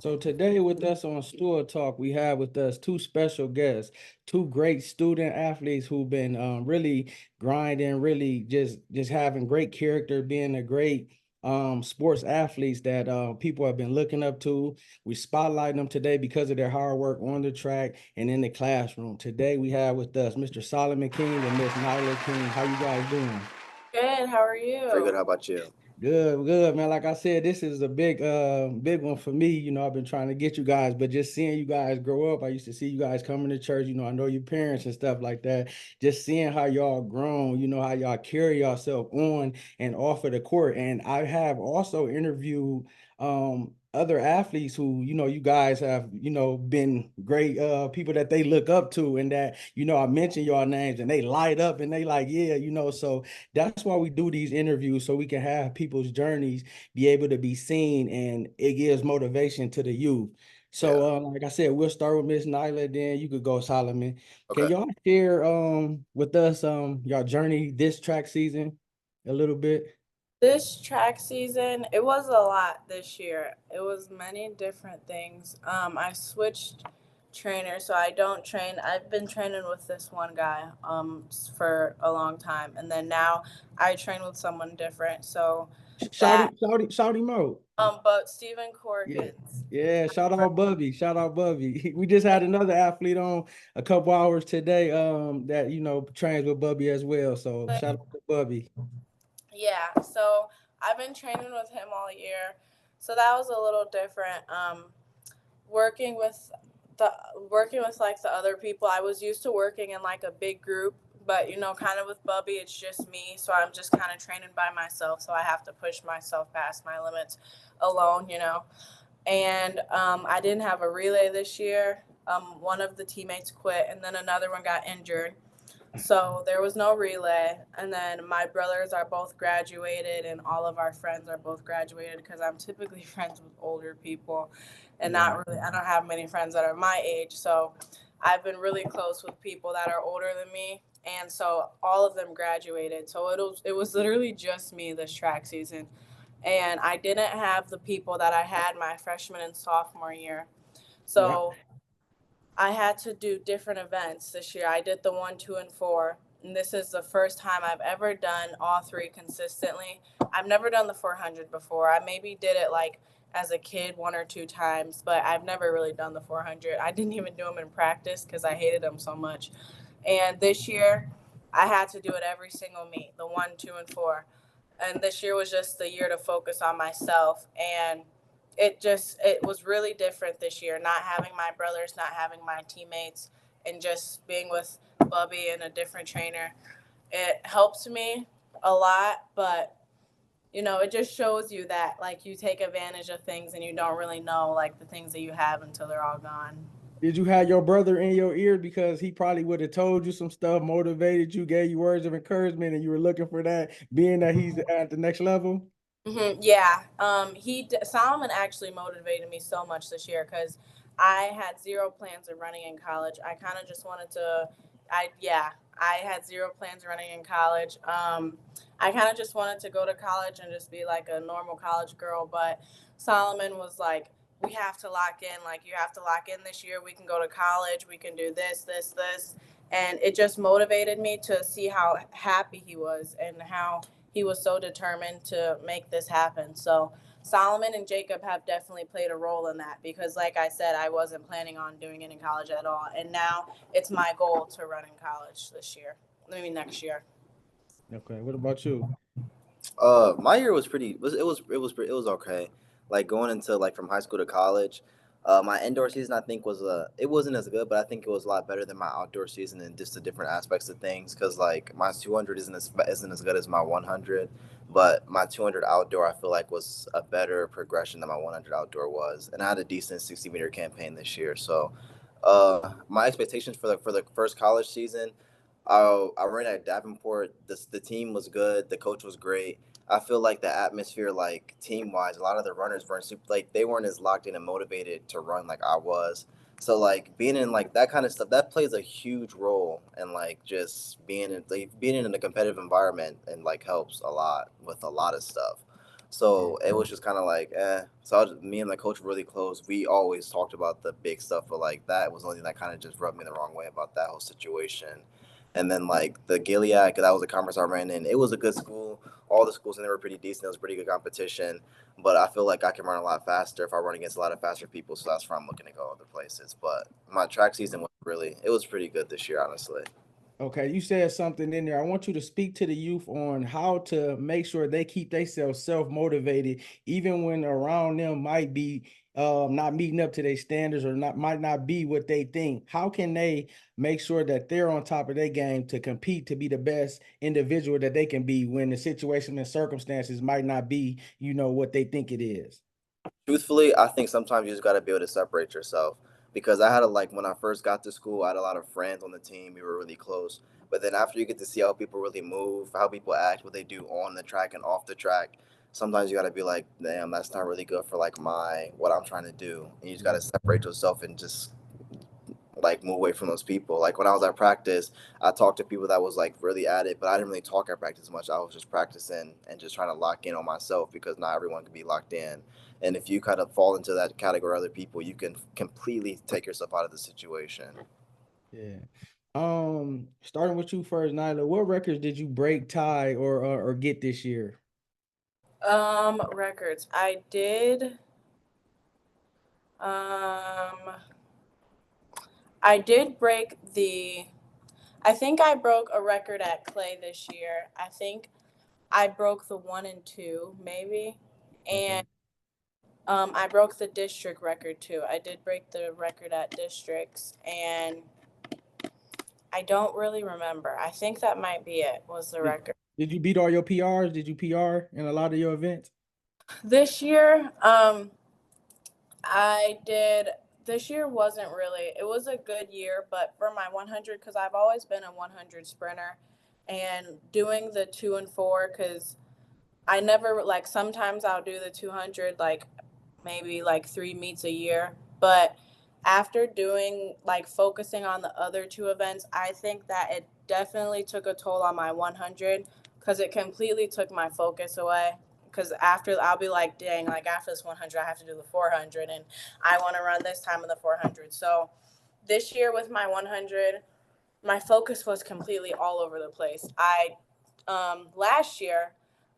So today with us on Stool Talk, we have with us two special guests, two great student athletes who've been really grinding, really just having great character, being a great sports athletes that people have been looking up to. We spotlight them today because of their hard work on the track and in the classroom. Today we have with us Mr. Solomon King and Miss Nyla King. How you guys doing? Good. How are Pretty good. you? How about you? Good, good, man. Like I said, this is a big one for me. I've been trying to get you guys, but just seeing you guys grow up, I used to see you guys coming to church. I know your parents and stuff like that. Just seeing how y'all grown, how y'all carry yourself on and off of the court. And I have also interviewed other athletes who, you guys have, been great people that they look up to and that, I mention y'all names and they light up and they like, yeah, so that's why we do these interviews so we can have people's journeys be able to be seen and it gives motivation to the youth. So Yeah. like I said, we'll start with Miss Nyla, then you could go Solomon. Can Okay. y'all share with us y'all journey this track season a little bit? This track season, it was a lot this year. It was many different things. I switched trainers, so I don't train. I've been training with this one guy for a long time, and then now I train with someone different. So that Shouty mode. but Stephen Yeah. Corkins. Yeah, shout out Bubby. Shout out Bubby. We just had another athlete on a couple hours today that trains with Bubby as well. So shout out to Bubby. Yeah, so I've been training with him all year. So that was a little different. Working with the working with like the other people. I was used to working in like a big group, but kind of with Bubby, it's just me. So I'm just kind of training by myself. So I have to push myself past my limits alone. And I didn't have a relay this year. One of the teammates quit, and then another one got injured. So there was no relay. And then my brothers are both graduated, and all of our friends are both graduated because I'm typically friends with older people and Yeah. not really, I don't have many friends that are my age. So I've been really close with people that are older than me. And so all of them graduated. So it was literally just me this track season. And I didn't have the people that I had my freshman and sophomore year. Yeah. So I had to do different events this year. I did the one, two, and four. And this is the first time I've ever done all three consistently. I've never done the 400 before. I maybe did it like as a kid one or two times, but I've never really done the 400. I didn't even do them in practice because I hated them so much. And this year, I had to do it every single meet, the one, two, and four. And this year was just the year to focus on myself. And it was really different this year, not having my brothers, not having my teammates, and just being with Bubby and a different trainer. It helped me a lot, but it just shows you that like you take advantage of things and you don't really know like the things that you have until they're all gone. Did you have your brother in your ear because he probably would have told you some stuff, motivated you, gave you words of encouragement, and you were looking for that, being that he's at the next level? Yeah. Solomon actually motivated me so much this year because I had zero plans of running in college. I kind of just wanted to. I yeah. I had zero plans of running in college. I kind of just wanted to go to college and just be like a normal college girl. But Solomon was like, "We have to lock in. Like you have to lock in this year. We can go to college. We can do this, this, this." And it just motivated me to see how happy he was and how he was so determined to make this happen. So Solomon and Jacob have definitely played a role in that because, like I said, I wasn't planning on doing it in college at all. And now it's my goal to run in college this year. I mean, next year. Okay, what about you? My year was pretty. It was okay. Like going into like from high school to college. My indoor season I think was it wasn't as good, but I think it was a lot better than my outdoor season and just the different aspects of things. Cause like my 200 isn't as good as my 100, but my 200 outdoor I feel like was a better progression than my 100 outdoor was, and I had a decent 60-meter campaign this year. So, my expectations for the first college season. I ran at Davenport. The team was good. The coach was great. I feel like the atmosphere, like team wise, a lot of the runners weren't super, like they weren't as locked in and motivated to run like I was. So like being in like that kind of stuff that plays a huge role and like just being in a competitive environment and like helps a lot with a lot of stuff. So it was just kind of like, eh. So me and the coach were really close. We always talked about the big stuff, but like that was the only thing that kind of just rubbed me the wrong way about that whole situation. And then like the Gilead, 'cause that was a conference I ran in. It was a good school. All the schools in there were pretty decent. It was pretty good competition. But I feel like I can run a lot faster if I run against a lot of faster people. So that's where I'm looking to go other places. But my track season was it was pretty good this year, honestly. Okay, you said something in there. I want you to speak to the youth on how to make sure they keep themselves self-motivated, even when around them might be not meeting up to their standards or not might not be what they think. How can they make sure that they're on top of their game to compete to be the best individual that they can be when the situation and circumstances might not be, what they think it is? Truthfully, I think sometimes you just got to be able to separate yourself because I had a like when I first got to school, I had a lot of friends on the team. We were really close. But then after you get to see how people really move, how people act, what they do on the track and off the track, sometimes you got to be like, damn, that's not really good for like my what I'm trying to do. And you just got to separate yourself and just like move away from those people. Like when I was at practice, I talked to people that was like really at it, but I didn't really talk at practice much. I was just practicing and just trying to lock in on myself because not everyone can be locked in. And if you kind of fall into that category of other people, you can completely take yourself out of the situation. Yeah. Starting with you first, Nyla, what records did you break, tie, or get this year? Records. I did. Um, I did break the. I think I broke a record at Clay this year. I think I broke the 1 and 2, maybe, Okay. and I broke the district record too. I did break the record at districts, and I don't really remember. I think that might be it. Was the Did, record did you beat all your PRs? Did you PR in a lot of your events? this year? I did. This year wasn't really. It was a good year, but for my 100, because I've always been a 100 sprinter, and doing the 2 and 4, because I never like. Sometimes I'll do the 200 like maybe like 3 meets a year. But after doing like focusing on the other 2 events, I think that it definitely took a toll on my 100 because it completely took my focus away. Because after I'll be like, dang, like after this 100, I have to do the 400, and I want to run this time in the 400. So this year with my 100, my focus was completely all over the place. Last year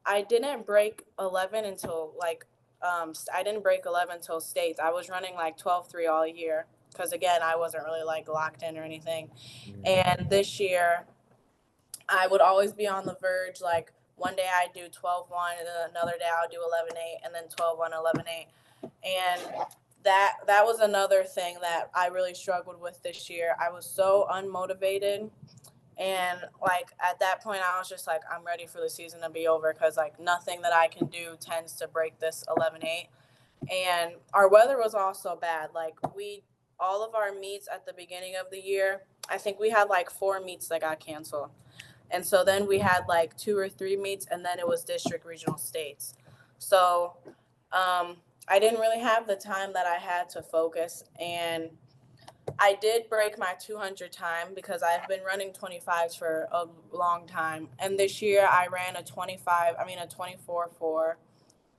I didn't break 11 until like I didn't break 11 until states. I was running like 12-3 all year because again I wasn't really like locked in or anything. Yeah. And this year I would always be on the verge. Like one day I do 12-1, and then another day I'll do 11-8, and then 12-1, 11-8, and that was another thing that I really struggled with this year. I was so unmotivated, and like at that point I was just like, I'm ready for the season to be over because like nothing that I can do tends to break this 11-8. And our weather was also bad. Like we all of our meets at the beginning of the year, I think we had like 4 meets that got canceled. And so then we had like 2 or 3 meets, and then it was district regional states. So I didn't really have the time that I had to focus. And I did break my 200 time because I've been running 25s for a long time. And this year I ran a 24-4.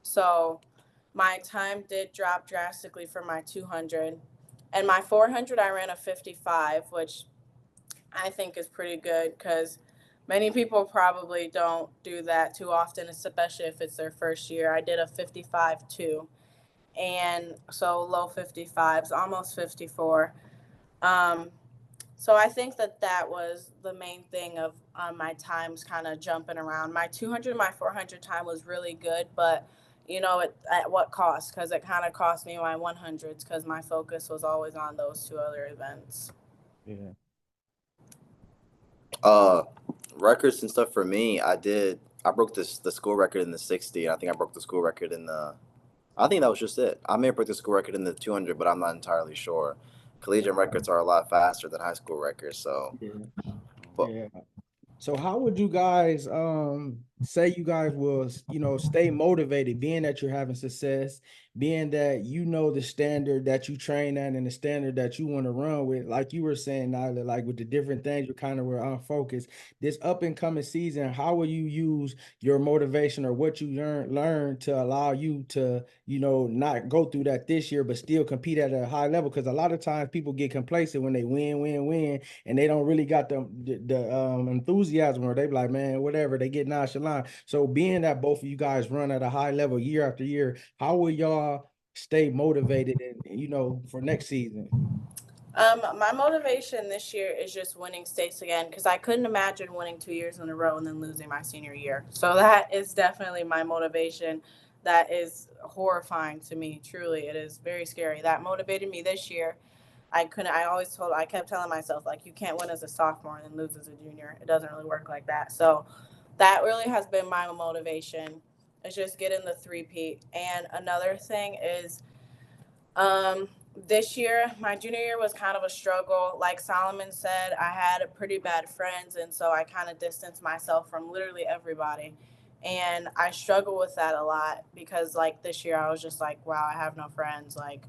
So my time did drop drastically for my 200. And my 400, I ran a 55, which I think is pretty good because many people probably don't do that too often, especially if it's their first year. I did a 55 too. And so low 55s, almost 54. Um, so I think that was the main thing of my times kind of jumping around. My 200, my 400 time was really good, but at what cost? Because it kind of cost me my 100s because my focus was always on those 2 other events. Yeah. Uh, Records and stuff for me, I broke the school record in the 60. I think I broke the school record in the. I think that was just it. I may have broke the school record in the 200, but I'm not entirely sure. Collegiate records are a lot faster than high school records, so. Yeah. But Yeah. So how would you guys say you guys will, stay motivated, being that you're having success, being that you know the standard that you train at and the standard that you want to run with, like you were saying, Nyla, like with the different things you kind of were unfocused. This up and coming season, how will you use your motivation or what you learn to allow you to, not go through that this year, but still compete at a high level? Because a lot of times people get complacent when they win, and they don't really got the enthusiasm, or they be like, man, whatever, they get nonchalant. So being that both of you guys run at a high level year after year, how will y'all stay motivated and for next season? My motivation this year is just winning states again because I couldn't imagine winning 2 years in a row and then losing my senior year. So that is definitely my motivation. That is horrifying to me. Truly, it is very scary. That motivated me this year. I couldn't. I kept telling myself like, you can't win as a sophomore and then lose as a junior. It doesn't really work like that. So that really has been my motivation. It's just getting the three-peat. And another thing is um, this year, my junior year was kind of a struggle. Like Solomon said, I had pretty bad friends, and so I kind of distanced myself from literally everybody. And I struggle with that a lot because, like, this year I was just like, wow, I have no friends. Like,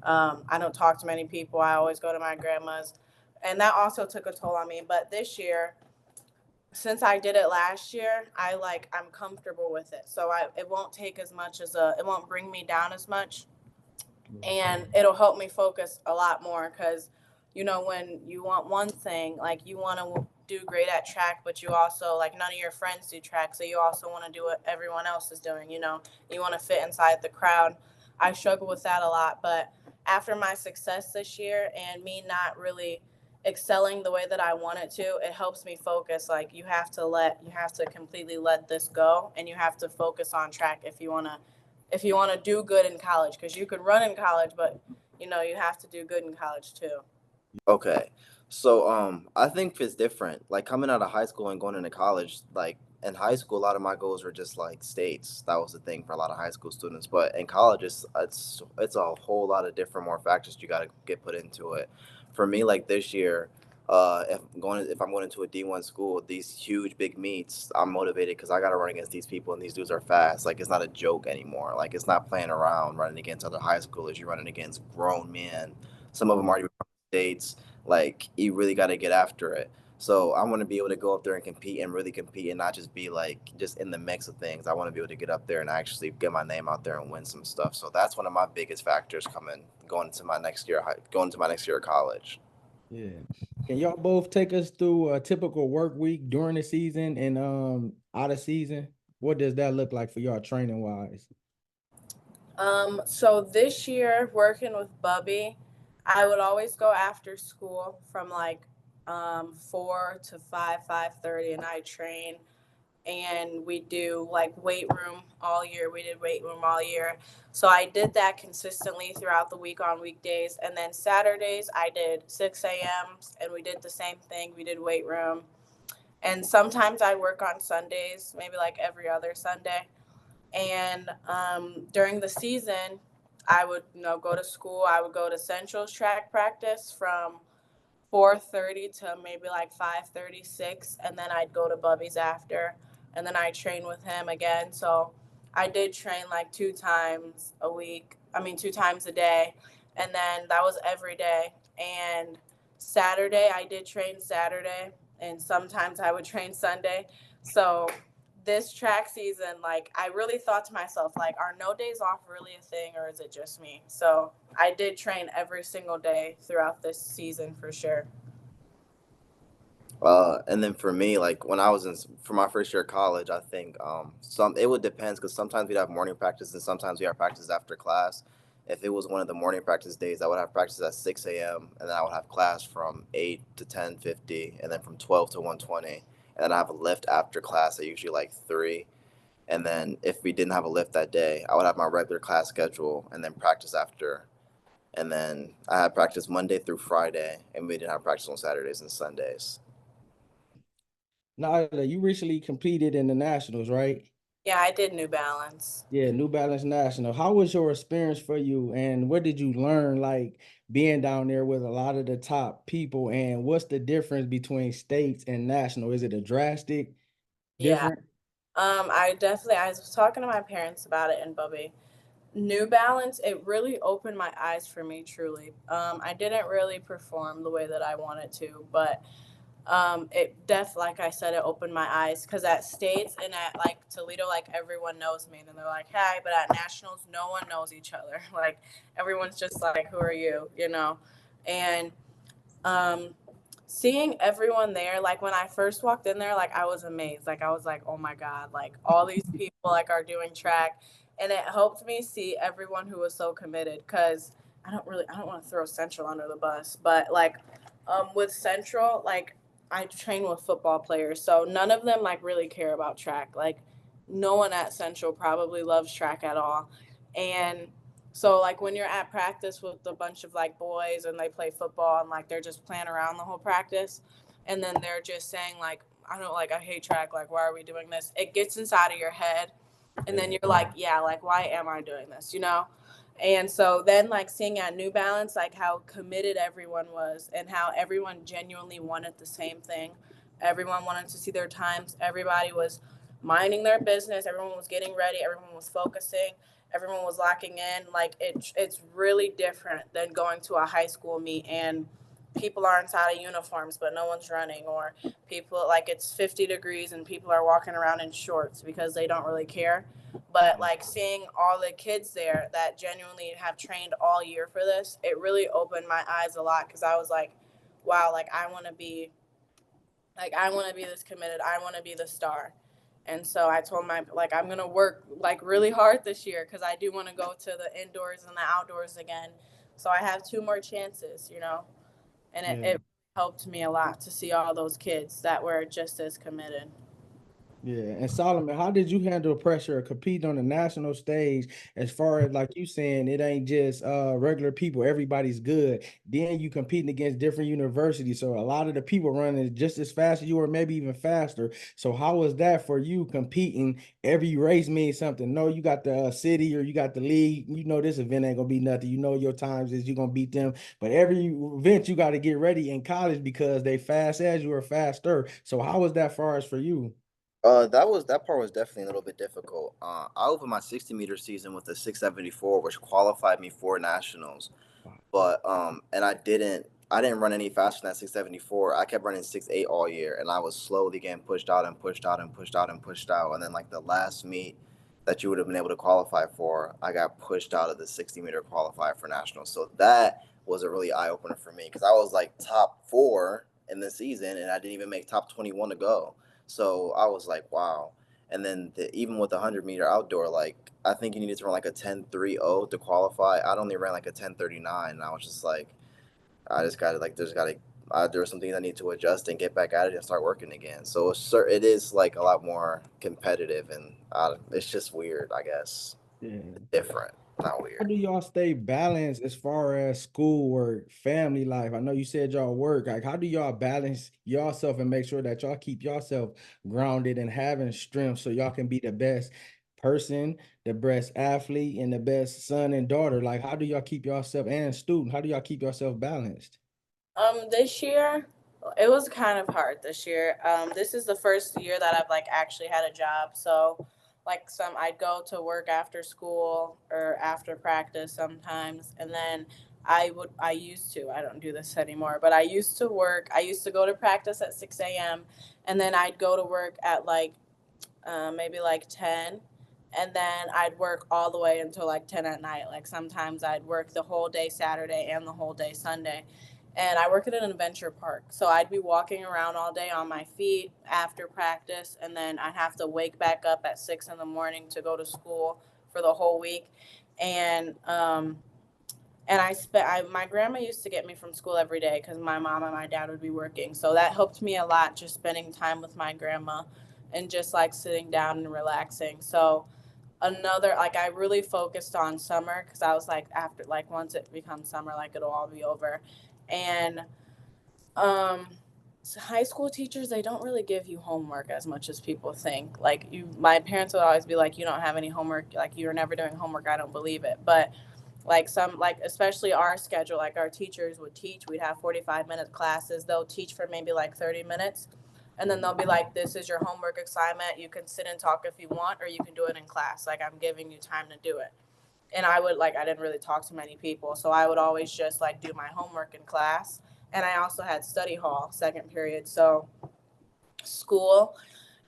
I don't talk to many people. I always go to my grandma's. And that also took a toll on me. But this year, since I did it last year, I'm comfortable with it. So it won't take as much it won't bring me down as much, and it'll help me focus a lot more because when you want one thing, like you want to do great at track, but you also, like, none of your friends do track, so you also want to do what everyone else is doing. You want to fit inside the crowd. I struggle with that a lot, but after my success this year and me not really excelling the way that I wanted to, it helps me focus. Like, you have to completely let this go, and you have to focus on track if you want to do good in college, because you could run in college, but you have to do good in college too. Okay. So I think it's different. Like coming out of high school and going into college, like in high school a lot of my goals were just like states. That was the thing for a lot of high school students. But in college it's a whole lot of different more factors you gotta get put into it. For me, like this year, if I'm going into a D1 school, these huge big meets, I'm motivated because I gotta run against these people and these dudes are fast. Like it's not a joke anymore. Like it's not playing around running against other high schoolers. You're running against grown men. Some of them already states. Like you really got to get after it. So I want to be able to go up there and compete and really compete and not just be like just in the mix of things. I want to be able to get up there and actually get my name out there and win some stuff. So that's one of my biggest factors coming going into my next year, going into my next year of college. Yeah. Can y'all both take us through a typical work week during the season and out of season? What does that look like for y'all training wise? So this year, working with Bubby, I would always go after school from like 4 to 5, 5:30, and I train. And we do like weight room all year. We did weight room all year. So I did that consistently throughout the week on weekdays. And then Saturdays, I did 6 a.m. and we did the same thing. We did weight room. And sometimes I work on Sundays, maybe like every other Sunday. And during the season, I would go to school. I would go to Central's track practice from 4:30 to maybe like 5:36, and then I'd go to Bubby's after, and then I train with him again. So I did train like 2 times a week. I mean, 2 times a day, and then that was every day. And Saturday I did train Saturday, and sometimes I would train Sunday. So this track season, like, I really thought to myself, like, are no days off really a thing, or is it just me? So I did train every single day throughout this season for sure. And then for me, like when I was in for my first year of college, I think some it would depend because sometimes we'd have morning practice and sometimes we have practice after class. If it was one of the morning practice days, I would have practice at 6 a.m. and then I would have class from 8 to 10:50, and then from 12 to 1:20, and then I have a lift after class at usually like 3. And then if we didn't have a lift that day, I would have my regular class schedule and then practice after. And then I had practice Monday through Friday, and we didn't have practice on Saturdays and Sundays. Nyla, you recently competed in the nationals, right? Yeah, I did New Balance. Yeah, New Balance National. How was your experience for you, and what did you learn, like being down there with a lot of the top people? And what's the difference between states and national? Is it a drastic Yeah, difference? I was talking to my parents about it, and Bubby, New Balance, it really opened my eyes for me, truly. I didn't really perform the way that I wanted to, but like I said, it opened my eyes because at states and at like Toledo, like everyone knows me, and then they're like, "Hey," but at nationals, no one knows each other. Like everyone's just like, "Who are you?" You know, and um, seeing everyone there, like when I first walked in there, like I was amazed. Like I was like, oh my God, like all these people like are doing track. And it helped me see everyone who was so committed because I don't want to throw Central under the bus, but like with Central, like I train with football players. So none of them like really care about track. Like no one at Central probably loves track at all. And so like when you're at practice with a bunch of like boys and they play football and like they're just playing around the whole practice and then they're just saying like I don't like I hate track, like why are we doing this? It gets inside of your head and then you're like, yeah, like why am I doing this, you know? And so then like seeing at New Balance like how committed everyone was and how everyone genuinely wanted the same thing. Everyone wanted to see their times. Everybody was minding their business. Everyone was getting ready. Everyone was focusing. Everyone was locking in. Like it's really different than going to a high school meet and people are inside of uniforms but no one's running, or people like it's 50 degrees and people are walking around in shorts because they don't really care. But like seeing all the kids there that genuinely have trained all year for this, it really opened my eyes a lot because I was like, wow, like I want to be this committed. I want to be the star. And so I told my like I'm gonna work like really hard this year because I do want to go to the indoors and the outdoors again. So I have two more chances, you know, and Yeah. it helped me a lot to see all those kids that were just as committed. Yeah, and Solomon, how did you handle pressure of competing on the national stage? As far as like you saying, it ain't just regular people, everybody's good. Then you competing against different universities, so a lot of the people running just as fast as you, or maybe even faster. So how was that for you competing? Every race means something. No, you got the city or you got the league. You know this event ain't gonna be nothing. You know your times is you gonna beat them. But every event you got to get ready in college because they fast as you or faster. So how was that far as for you? That part was definitely a little bit difficult. I opened my 60-meter season with a 674, which qualified me for nationals. But and I didn't run any faster than that 674. I kept running 6'8" all year, and I was slowly getting pushed out and pushed out and pushed out and pushed out. And then like the last meet that you would have been able to qualify for, I got pushed out of the 60-meter qualifier for nationals. So that was a really eye opener for me because I was like top four in the season, and I didn't even make top 21 to go. So I was like, wow. And then even with the 100-meter outdoor, like I think you needed to run like a 10:30 to qualify. I'd only ran like a 10:39, and I was just like, I just got to like, there's got to, there were some things I need to adjust and get back at it and start working again. So it is like a lot more competitive, and it's just weird, I guess. Yeah. Different, not How weird. do y'all stay balanced as far as schoolwork, family life? I know you said y'all work. Like, how do y'all balance yourself and make sure that y'all keep yourself grounded and having strength so y'all can be the best person, the best athlete, and the best son and daughter? Like, how do y'all keep yourself and student? How do y'all keep yourself balanced? This year, it was kind of hard this year. This is the first year that I've like actually had a job. So, like I'd go to work after school or after practice sometimes, and then I used to, I don't do this anymore, but I used to go to practice at 6 a.m. and then I'd go to work at like maybe like 10, and then I'd work all the way until like 10 at night. Like sometimes I'd work the whole day Saturday and the whole day Sunday. And I work at an adventure park. So I'd be walking around all day on my feet after practice, and then I'd have to wake back up at 6 in the morning to go to school for the whole week. And my grandma used to get me from school every day because my mom and my dad would be working. So that helped me a lot, just spending time with my grandma and just like sitting down and relaxing. So another like I really focused on summer because I was like after like once it becomes summer, like it'll all be over. And um so high school teachers, they don't really give you homework as much as people think. Like my parents would always be like, you don't have any homework, like you're never doing homework. I don't believe it. But like some like especially our schedule, like our teachers would teach, we'd have 45-minute classes, they'll teach for maybe like 30 minutes, And then they'll be like, this is your homework assignment. You can sit and talk if you want, or you can do it in class. Like, I'm giving you time to do it. And I would like, I didn't really talk to many people. So I would always just like do my homework in class. And I also had study hall second period. So school,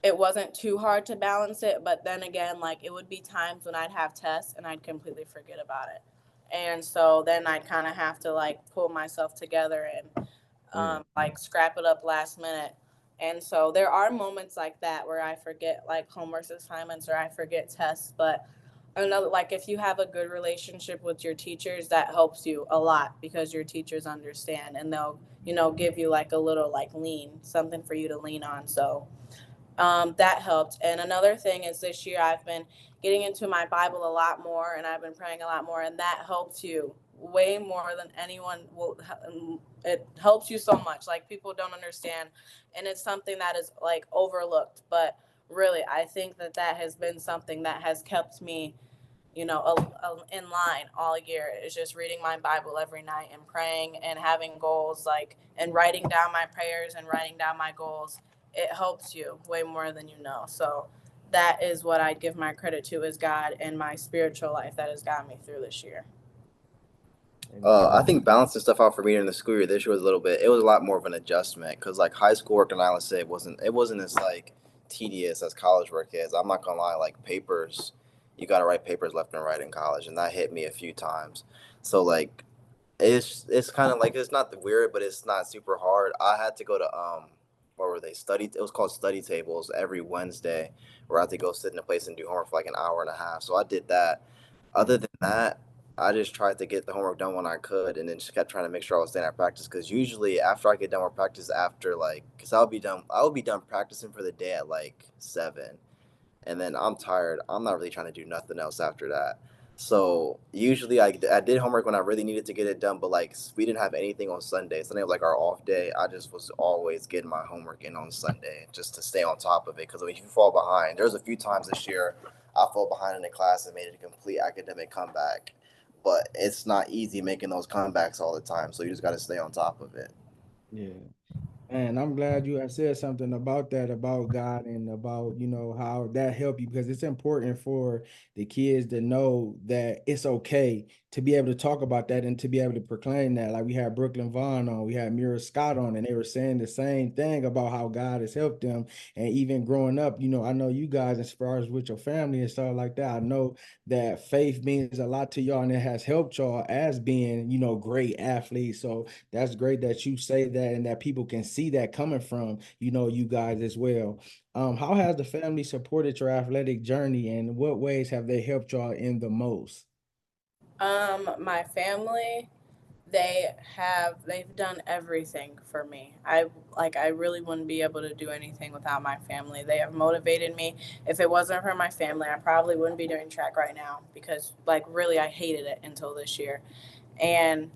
it wasn't too hard to balance it. But then again, like, it would be times when I'd have tests and I'd completely forget about it. And so then I'd kind of have to like pull myself together and Yeah. like scrap it up last minute. And so there are moments like that where I forget like homework assignments or I forget tests. But another, like, if you have a good relationship with your teachers, that helps you a lot because your teachers understand and they'll, give you like a little like lean, something for you to lean on. So that helped. And another thing is this year I've been getting into my Bible a lot more and I've been praying a lot more, and that helps you way more than anyone will. It helps you so much. Like, people don't understand, and it's something that is like overlooked. But really, I think that that has been something that has kept me, in line all year, is just reading my Bible every night and praying and having goals, like, and writing down my prayers and writing down my goals. It helps you way more than you know. So that is what I'd give my credit to, is God and my spiritual life that has gotten me through this year. I think balancing stuff out for me in the school year this year was a little bit. It was a lot more of an adjustment because like high school work in Iowa State wasn't as like tedious as college work is. I'm not gonna lie, like papers, you got to write papers left and right in college, and that hit me a few times. So like it's kind of like it's not weird, but it's not super hard. I had to go to what were they study? It was called study tables every Wednesday, where I had to go sit in a place and do homework for like an hour and a half. So I did that. Other than that, I just tried to get the homework done when I could, and then just kept trying to make sure I was staying at practice. Because usually after I get done with practice, after like, because I would be done practicing for the day at like 7, and then I'm tired. I'm not really trying to do nothing else after that. So usually I did homework when I really needed to get it done, but like we didn't have anything on Sunday. Sunday was like our off day. I just was always getting my homework in on Sunday just to stay on top of it. Because if you fall behind, there's a few times this year I fell behind in the class and made it a complete academic comeback. But it's not easy making those comebacks all the time, so you just got to stay on top of it. Yeah. And I'm glad you had said something about that, about God and about, how that helped you, because it's important for the kids to know that it's okay to be able to talk about that and to be able to proclaim that. Like, we had Brooklyn Vaughn on, we had Mira Scott on, and they were saying the same thing about how God has helped them. And even growing up, I know you guys, as far as with your family and stuff like that, I know that faith means a lot to y'all and it has helped y'all as being, great athletes. So that's great that you say that and that people can see that coming from, you guys as well. How has the family supported your athletic journey, and what ways have they helped y'all in the most? My family, they've done everything for me. I really wouldn't be able to do anything without my family. They have motivated me. If it wasn't for my family, I probably wouldn't be doing track right now, because like really I hated it until this year. And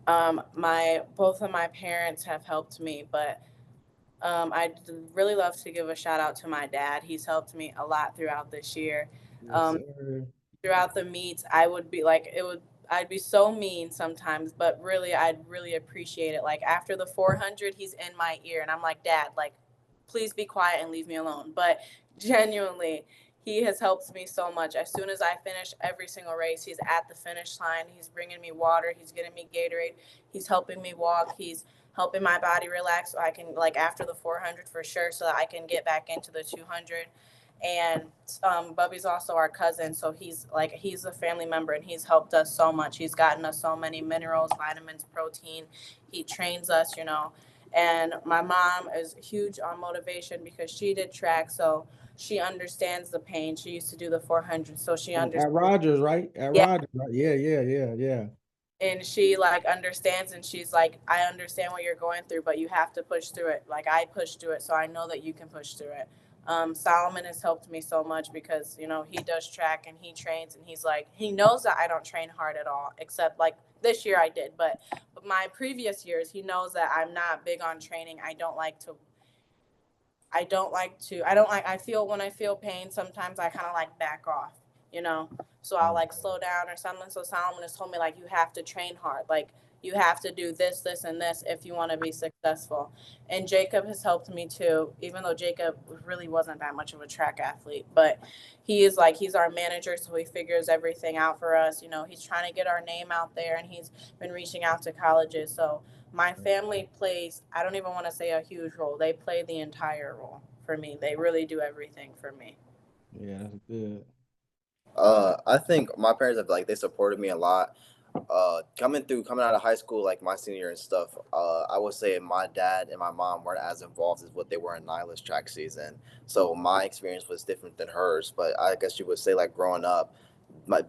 my both of my parents have helped me, but I'd really love to give a shout out to my dad. He's helped me a lot throughout this year. Yes, Um, sir. Throughout the meets, I would be like, I'd be so mean sometimes, but really I'd really appreciate it. Like, after the 400, he's in my ear and I'm like, Dad, like, please be quiet and leave me alone. But genuinely, he has helped me so much. As soon as I finish every single race, he's at the finish line, he's bringing me water, he's getting me Gatorade, he's helping me walk, he's helping my body relax so I can, like, after the 400 for sure, so that I can get back into the 200. And Bubby's also our cousin, so he's a family member and he's helped us so much. He's gotten us so many minerals, vitamins, protein. He trains us, And my mom is huge on motivation because she did track, so she understands the pain. She used to do the 400, so she understands. At Rogers, right? At Yeah, Rogers, right? Yeah, yeah, yeah, yeah. and she like understands, and she's like, I understand what you're going through, but you have to push through it. Like, I pushed through it, so I know that you can push through it. Solomon has helped me so much because he does track and he trains, and he's like, he knows that I don't train hard at all, except like this year I did, but my previous years he knows that I'm not big on training. I feel, when I feel pain, sometimes I kind of like back off, you know? So I'll like slow down or something. So Solomon has told me, like, you have to train hard. Like, you have to do this, this, and this if you want to be successful. And Jacob has helped me too, even though Jacob really wasn't that much of a track athlete. But he's our manager, so he figures everything out for us. You know, he's trying to get our name out there, and he's been reaching out to colleges. So my family plays, I don't even want to say a huge role, they play the entire role for me. They really do everything for me. Yeah, that's good. I think my parents have like they supported me a lot. Coming out of high school, like my senior year and stuff, I would say my dad and my mom weren't as involved as what they were in Nyla's track season. So my experience was different than hers. But I guess you would say like growing up,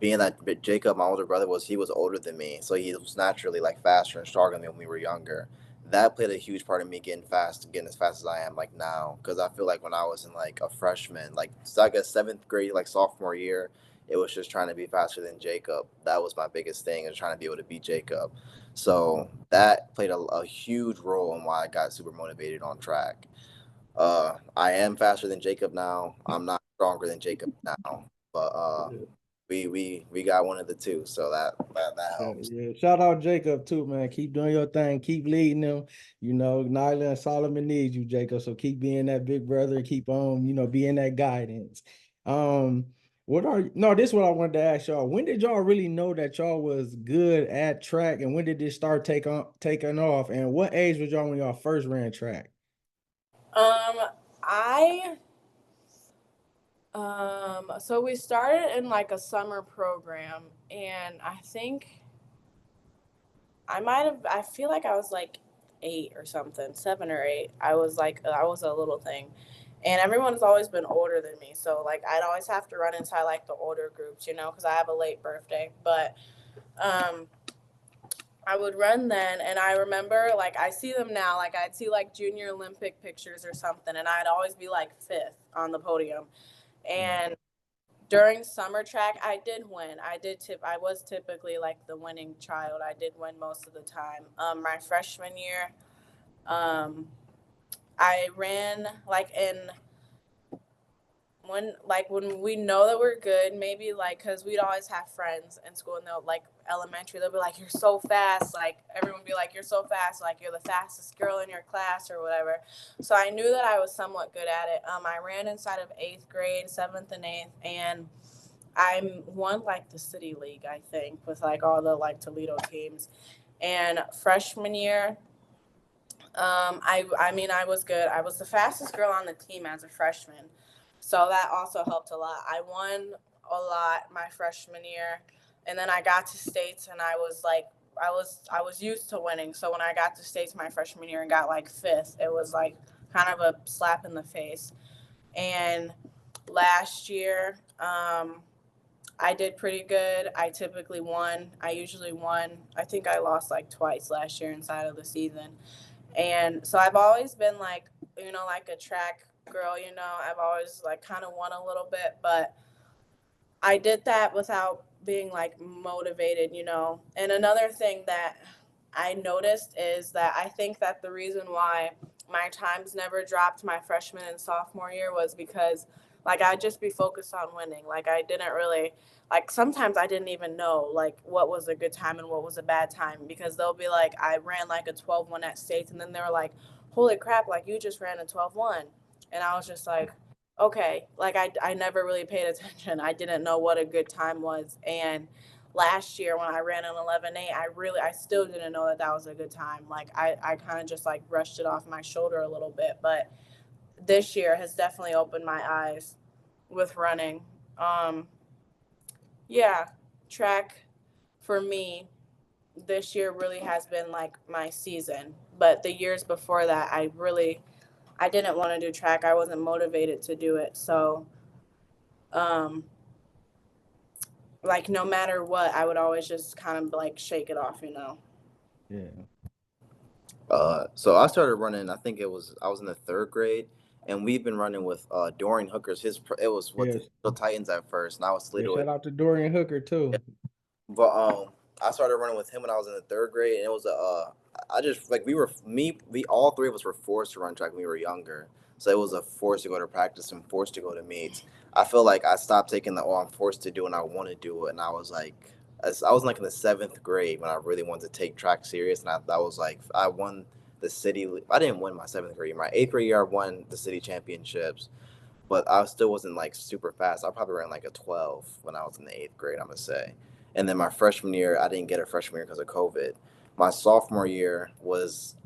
being that Jacob, my older brother, he was older than me, so he was naturally like faster and stronger than me when we were younger. That played a huge part in me getting as fast as I am like now. Because I feel like when I was in like a freshman, like so I guess seventh grade, like sophomore year, it was just trying to be faster than Jacob. That was my biggest thing, is trying to be able to beat Jacob. So that played a huge role in why I got super motivated on track. I am faster than Jacob now. I'm not stronger than Jacob now, but we got one of the two, so that Yeah, helps. yeah. Shout out Jacob too, man. Keep doing your thing. Keep leading them. You know, Nyla and Solomon needs you, Jacob. So keep being that big brother and keep on, being that guidance. Um, no, this is what I wanted to ask y'all. When did y'all really know that y'all was good at track, and when did this start taking off? And what age was y'all when y'all first ran track? Um, I so we started in like a summer program, and I think I feel like I was like 8 or something, 7 or 8. I was a little thing. And everyone's always been older than me. So like I'd always have to run inside like the older groups, because I have a late birthday. But um I would run then, and I remember like I see them now, like I'd see like junior Olympic pictures or something, and I'd always be like fifth on the podium. Yeah, And during summer track, I did win. I was typically like the winning child. I did win most of the time. My freshman year, um, I ran like in when we know that we're good, maybe like because we'd always have friends in school, and they'll like elementary, they'll be like, "You're so fast!" Like everyone would be like, "You're so fast!" Like you're the fastest girl in your class or whatever. So I knew that I was somewhat good at it. I ran inside of 8th grade, 7th and 8th, and I won like the city league, I think, with like all the like Toledo teams. And freshman year, I mean I was good. I was the fastest girl on the team as a freshman, so that also helped a lot. I won a lot my freshman year, and then I got to states, and I was like I was used to winning. So when I got to states my freshman year and got like fifth, it was like kind of a slap in the face. And last year, I did pretty good. I typically won. I usually won. I think I lost like twice last year inside of the season. And so I've always been like, like a track girl, I've always like kind of won a little bit, but I did that without being like motivated. And another thing that I noticed is that I think that the reason why my times never dropped my freshman and sophomore year was because like I'd just be focused on winning. Like I didn't really like sometimes I didn't even know like what was a good time and what was a bad time, because they'll be like I ran like a 12-1 at states, and then they were like, "Holy crap, like you just ran a 12-1." And I was just like, okay, like I never really paid attention. I didn't know what a good time was. And last year when I ran an 11-8, I still didn't know that that was a good time. Like I kind of just like brushed it off my shoulder a little bit. But this year has definitely opened my eyes with running. Um, yeah, track for me this year really has been like my season. But the years before that, I didn't want to do track. I wasn't motivated to do it. So um, like no matter what, I would always just kind of like shake it off. yeah, So I started running. I think I was in the third grade, and we've been running with Dorian Hooker's. It was what the yes, Titans at first. Now it's yeah. Toledo. Shout out to Dorian Hooker Yeah. too. But I started running with him when I was in the third grade, and it was I just like we all three of us were forced to run track when we were younger. So it was a force to go to practice and forced to go to meets. I feel like I stopped taking the I'm forced to do and I want to do it, and I was like as I was like in the seventh grade when I really wanted to take track serious, and I was like I won the city. I didn't win my seventh grade. My eighth grade year, I won the city championships, but I still wasn't like super fast. I probably ran like a 12 when I was in the eighth grade, I'm gonna say. And then my freshman year, I didn't get a freshman year because of COVID. My sophomore year was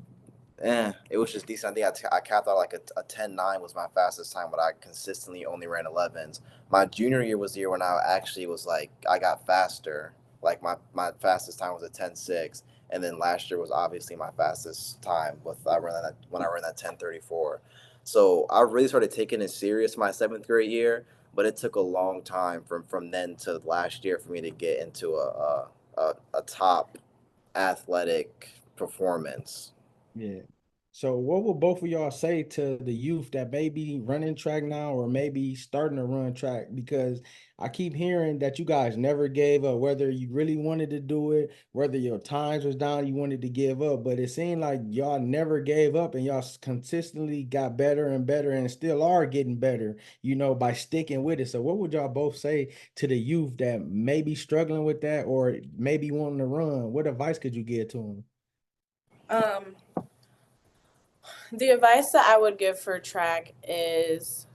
it was just decent. I think I capped out like a 10-9 was my fastest time, but I consistently only ran 11s. My junior year was the year when I actually was like, I got faster. Like my fastest time was a 10-6. And then last year was obviously my fastest time with when I ran that 10:34. So I really started taking it serious my seventh grade year, but it took a long time from then to last year for me to get into a top athletic performance. Yeah. So what would both of y'all say to the youth that may be running track now or maybe starting to run track? Because I keep hearing that you guys never gave up, whether you really wanted to do it, whether your times was down, you wanted to give up. But it seemed like y'all never gave up and y'all consistently got better and better and still are getting better, by sticking with it. So what would y'all both say to the youth that may be struggling with that or maybe wanting to run? What advice could you give to them? Um, the advice that I would give for track is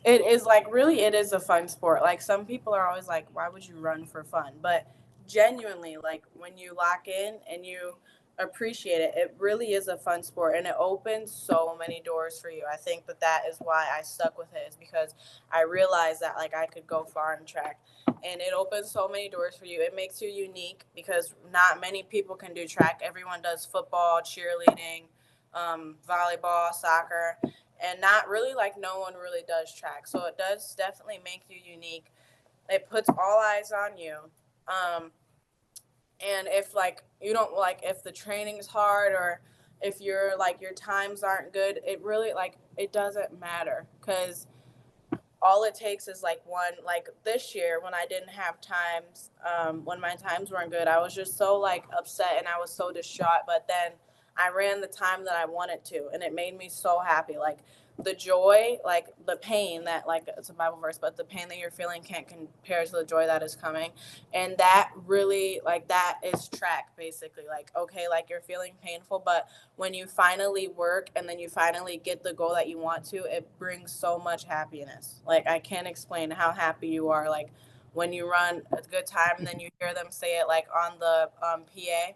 it is like really it is a fun sport. Like some people are always like, why would you run for fun? But genuinely, like when you lock in and you appreciate it, it really is a fun sport and it opens so many doors for you. I think that that is why I stuck with it is because I realized that like I could go far in track and it opens so many doors for you. It makes you unique because not many people can do track. Everyone does football, cheerleading, volleyball, soccer, and not really like no one really does track. So it does definitely make you unique. It puts all eyes on you. Um, and if like you don't like if the training's hard or if you're like your times aren't good, it really like it doesn't matter because all it takes is like one like this year when I didn't have times when my times weren't good, I was just so like upset and I was so distraught, but then I ran the time that I wanted to and it made me so happy. Like the joy, like the pain that like it's a Bible verse, but the pain that you're feeling can't compare to the joy that is coming. And that really like that is track basically. Like okay, like you're feeling painful, but when you finally work and then you finally get the goal that you want to, it brings so much happiness. Like I can't explain how happy you are. Like when you run a good time and then you hear them say it like on the PA,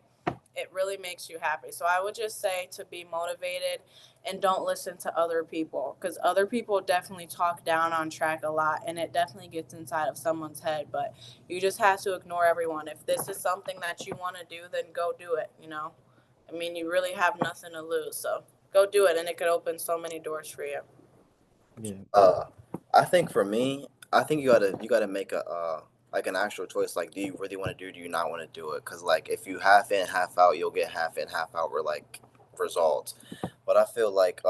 it really makes you happy. So I would just say to be motivated and don't listen to other people because other people definitely talk down on track a lot and it definitely gets inside of someone's head. But you just have to ignore everyone. If this is something that you want to do, then go do it, you know? I mean, you really have nothing to lose, so go do it, and it could open so many doors for you. Yeah. Uh, I think for me, I think you gotta make a like an actual choice. Like, do you really want to do? Do you not want to do it? Because like if you half in, half out, you'll get half in, half out. Or like results. But I feel like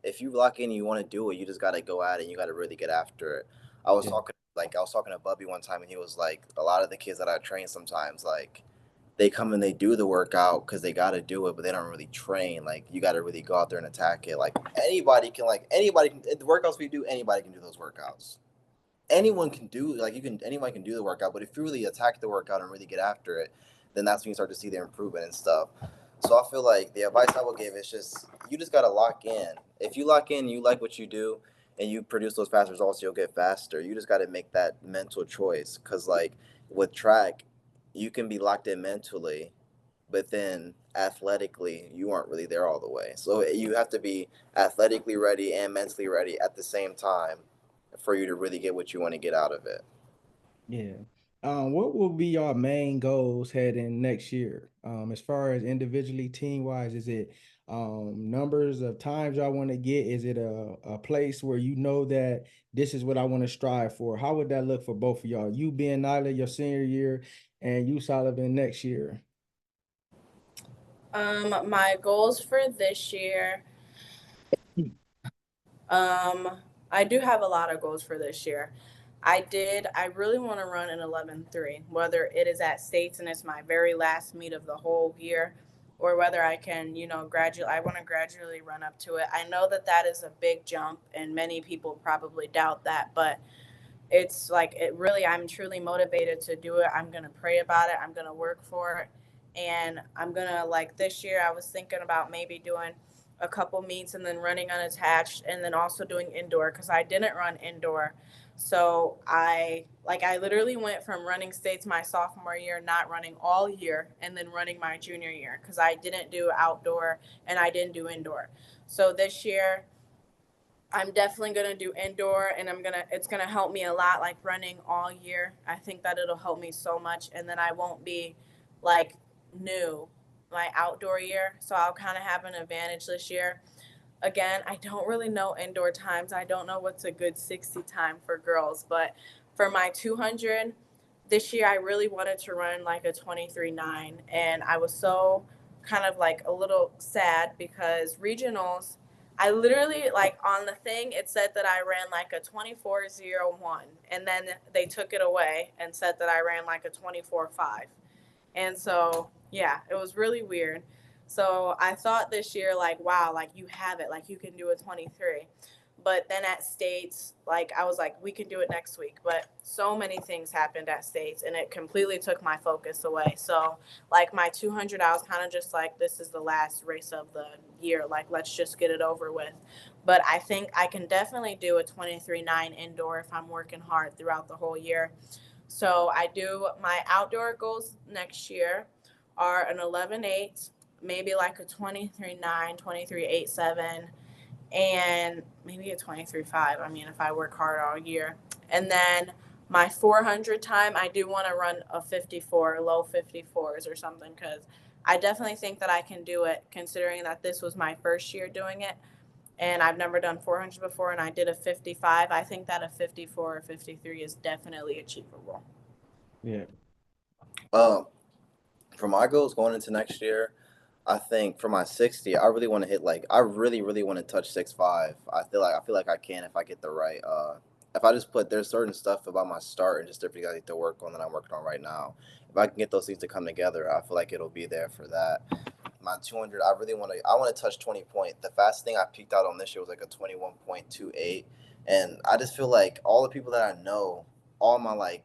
if you lock in, and you want to do it. You just gotta go at it. You gotta really get after it. Yeah. I was talking to Bubby one time, and he was like, a lot of the kids that I train sometimes like they come and they do the workout because they got to do it, but they don't really train. Like you got to really go out there and attack it. Like anybody can the workouts we do. Anybody can do those workouts. Anyone can do like you can anyone can do the workout, but if you really attack the workout and really get after it, then that's when you start to see the improvement and stuff. So I feel like the advice I would give is just you just gotta lock in. If you lock in, you like what you do, and you produce those fast results, you'll get faster. You just gotta make that mental choice, cause like with track, you can be locked in mentally, but then athletically you aren't really there all the way. So you have to be athletically ready and mentally ready at the same time for you to really get what you want to get out of it. Yeah. What will be your main goals heading next year? As far as individually, team wise, is it numbers of times y'all want to get? Is it a place where you know that this is what I want to strive for? How would that look for both of y'all? You being Nyla your senior year and you Sullivan next year. My goals for this year, um, I do have a lot of goals for this year. I really want to run an 11:3, whether it is at States and it's my very last meet of the whole year, or whether I can, gradually, I want to gradually run up to it. I know that that is a big jump, and many people probably doubt that, but it's like it really, I'm truly motivated to do it. I'm going to pray about it. I'm going to work for it. And I'm going to, like, this year I was thinking about maybe doing a couple meets and then running unattached and then also doing indoor because I didn't run indoor. So I literally went from running states my sophomore year, not running all year, and then running my junior year because I didn't do outdoor and I didn't do indoor. So this year I'm definitely gonna do indoor, and it's gonna help me a lot, like running all year. I think that it'll help me so much, and then I won't be like new my outdoor year, so I'll kind of have an advantage this year. Again, I don't really know indoor times. I don't know what's a good 60 time for girls, but for my 200 this year, I really wanted to run like a 23.9, and I was so kind of like a little sad because regionals, I literally, like, on the thing, it said that I ran like a 24.01, and then they took it away and said that I ran like a 24.5. And so, yeah, it was really weird. So I thought this year, like, wow, like you have it, like you can do a 23. But then at States, like I was like, we can do it next week. But so many things happened at States and it completely took my focus away. So, like, my 200, I was kind of just like, this is the last race of the year. Like, let's just get it over with. But I think I can definitely do a 23.9 indoor if I'm working hard throughout the whole year. So I do my outdoor goals next year are an 11.8, maybe like a 23.9, 23.87, and maybe a 23.5. I mean, if I work hard all year. And then my 400 time, I do want to run a 54, low 54s or something, because I definitely think that I can do it considering that this was my first year doing it. And I've never done 400 before, and I did a 55. I think that a 54 or 53 is definitely achievable. Yeah. Um, for my goals going into next year, I think for my 60, I really want to hit like I really really want to touch 6'5". I feel like I can if I get the right if I just put there's certain stuff about my start and just different things I need to work on that I'm working on right now. If I can get those things to come together, I feel like it'll be there for that. My 200, I want to touch 20 point. The fastest thing I peaked out on this year was like a 21.28, and I just feel like all the people that I know, all my like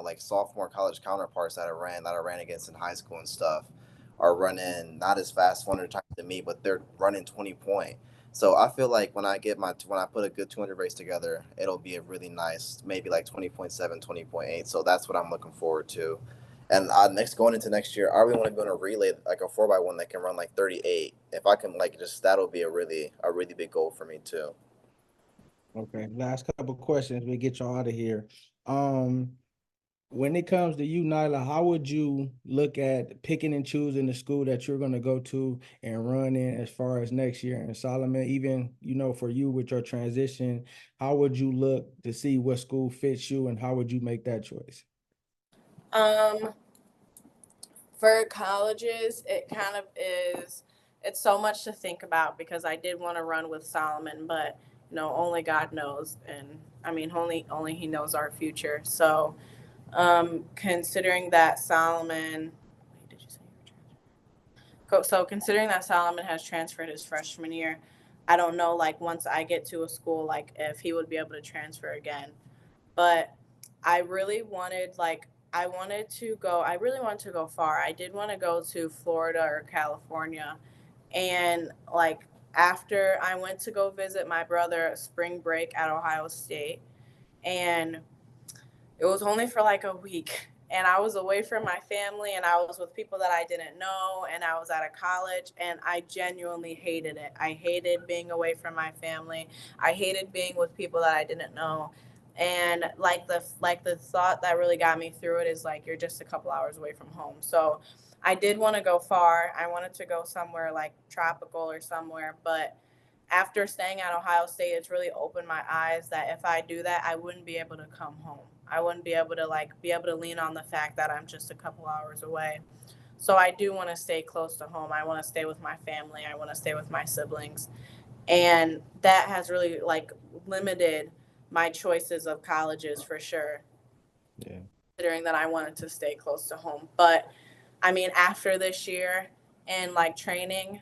like sophomore college counterparts that I ran against in high school and stuff are running not as fast 100 times than me, but they're running 20 point. So I feel like when I put a good 200 race together, it'll be a really nice, maybe like 20.7, 20.8. So that's what I'm looking forward to. And next going into next year, I really want to go in a relay like a 4x1 that can run like 38. If I can like just that'll be a really big goal for me too. Okay. Last couple questions. We get y'all out of here. Um, when it comes to you, Nyla, how would you look at picking and choosing the school that you're going to go to and run in as far as next year? And Solomon, even, for you with your transition, how would you look to see what school fits you and how would you make that choice? Um, for colleges, it kind of is, it's so much to think about because I did want to run with Solomon, but only God knows. And I mean, only he knows our future. So, considering that Solomon, wait, did you say you were so considering that Solomon has transferred his freshman year, I don't know, like, once I get to a school, like, if he would be able to transfer again. But I really wanted, like, I really wanted to go far. I did want to go to Florida or California. And, like, after I went to go visit my brother spring break at Ohio State, and it was only for like a week. And I was away from my family and I was with people that I didn't know and I was at a college and I genuinely hated it. I hated being away from my family. I hated being with people that I didn't know. And like the thought that really got me through it is like you're just a couple hours away from home. So I did want to go far. I wanted to go somewhere like tropical or somewhere, but after staying at Ohio State, it's really opened my eyes that if I do that, I wouldn't be able to come home. I wouldn't be able to lean on the fact that I'm just a couple hours away. So I do want to stay close to home. I want to stay with my family. I want to stay with my siblings. And that has really like limited my choices of colleges for sure, Yeah. considering that I wanted to stay close to home. But I mean, after this year and like training,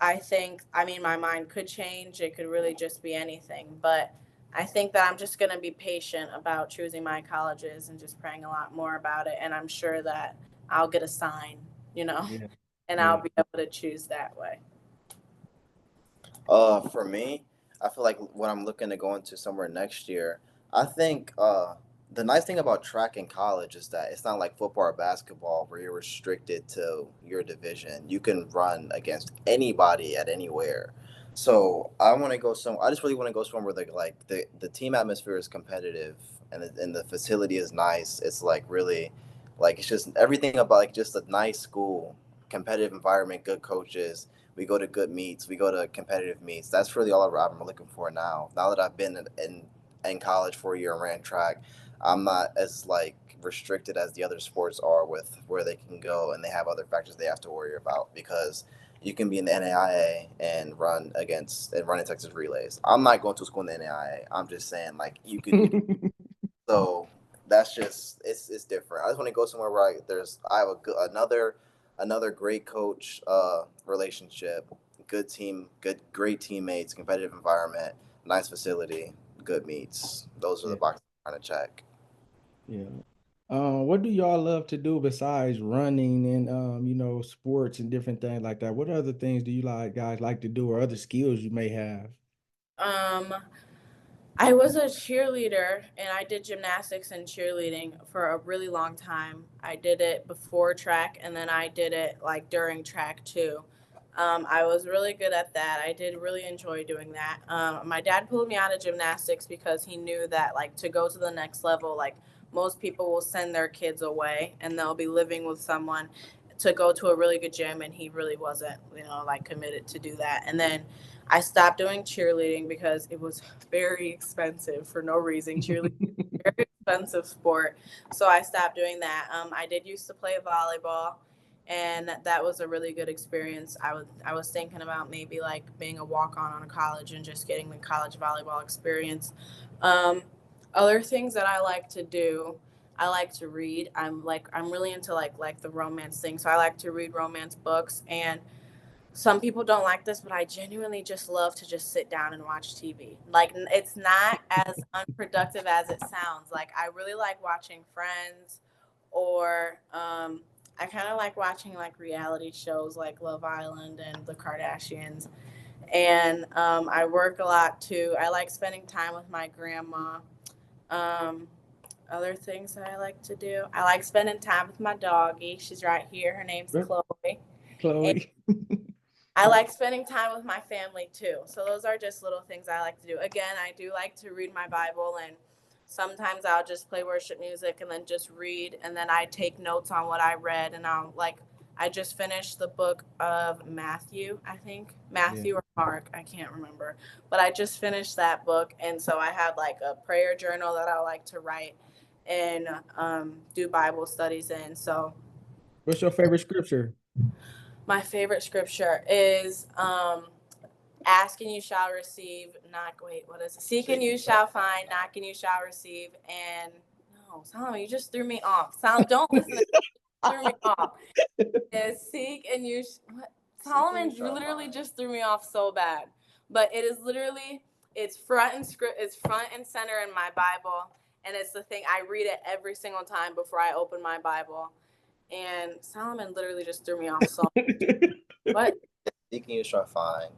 I think, I mean, my mind could change. It could really just be anything. But I think that I'm just going to be patient about choosing my colleges and just praying a lot more about it. And I'm sure that I'll get a sign, you know, Yeah. and Yeah. I'll be able to choose that way. For me, I feel like when I'm looking to go into somewhere next year, I think the nice thing about track in college is that it's not like football or basketball where you're restricted to your division. You can run against anybody at anywhere. So I want to go some. I just really want to go somewhere where the team atmosphere is competitive and the facility is nice. It's like really, like it's just everything about like just a nice school, competitive environment, good coaches. We go to good meets. We go to competitive meets. That's really all I'm looking for now. Now that I've been in college for a year and ran track, I'm not as like restricted as the other sports are with where they can go and they have other factors they have to worry about because you can be in the NAIA and run in Texas relays. I'm not going to school in the NAIA. I'm just saying like you could do so that's just it's different. I just want to go somewhere where I have another great coach relationship, good team, great teammates, competitive environment, nice facility, good meets. Those are the Yeah. boxes I'm trying to check. Yeah. What do y'all love to do besides running and sports and different things like that? What other things do you guys like to do or other skills you may have? Um, I was a cheerleader and I did gymnastics and cheerleading for a really long time. I did it before track and then I did it like during track too. I was really good at that. I did really enjoy doing that. My dad pulled me out of gymnastics because he knew that like to go to the next level, like most people will send their kids away and they'll be living with someone to go to a really good gym and he really wasn't, like committed to do that. And then I stopped doing cheerleading because it was very expensive for no reason. Cheerleading is a very expensive sport, so I stopped doing that. I did used to play volleyball, and that was a really good experience. I was thinking about maybe like being a walk on a college and just getting the college volleyball experience. Um, Other things that I like to do. I like to read. I'm really into like the romance thing. So I like to read romance books and some people don't like this, but I genuinely just love to just sit down and watch TV. Like it's not as unproductive as it sounds. Like I really like watching Friends, or I kind of like watching like reality shows like Love Island and The Kardashians. And I work a lot too. I like spending time with my grandma. Um, Other things that I like to do, I like spending time with my doggie. She's right here. Her name's Chloe. And Chloe. I like spending time with my family too. So those are just little things I like to do. Again, I do like to read my Bible, and sometimes I'll just play worship music and then just read, and then I take notes on what I read, and I just finished the book of Matthew, I think. Yeah. Matthew or Mark, I can't remember. But I just finished that book, and so I have like a prayer journal that I like to write and do Bible studies in. So What's your favorite scripture? my favorite scripture is ask and you shall receive, knock, wait, what is it? Seek and you shall find, knock and you shall receive. And no, Solomon, you just threw me off. Solomon, don't listen to me. You threw me off. Is seek and you, what? Solomon literally just threw me off so bad. But it is literally, it's front and center in my Bible. And it's the thing, I read it every single time before I open my Bible. And Solomon literally just threw me off so much. What? Seeking you shall find.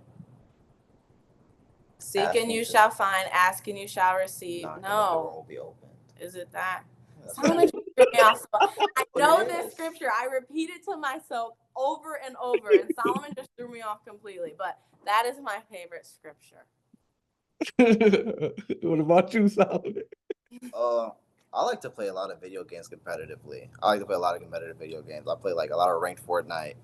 Seek and you shall find, ask and you shall receive. Knock and the door No. will be opened. Is it that? That's Solomon just threw me off. I what know it this is. scripture. I repeat it to myself over and over, and Solomon just threw me off completely. But that is my favorite scripture. What about you, Solomon? Uh, I like to play a lot of video games competitively. I like to play a lot of competitive video games. I play like a lot of ranked Fortnite,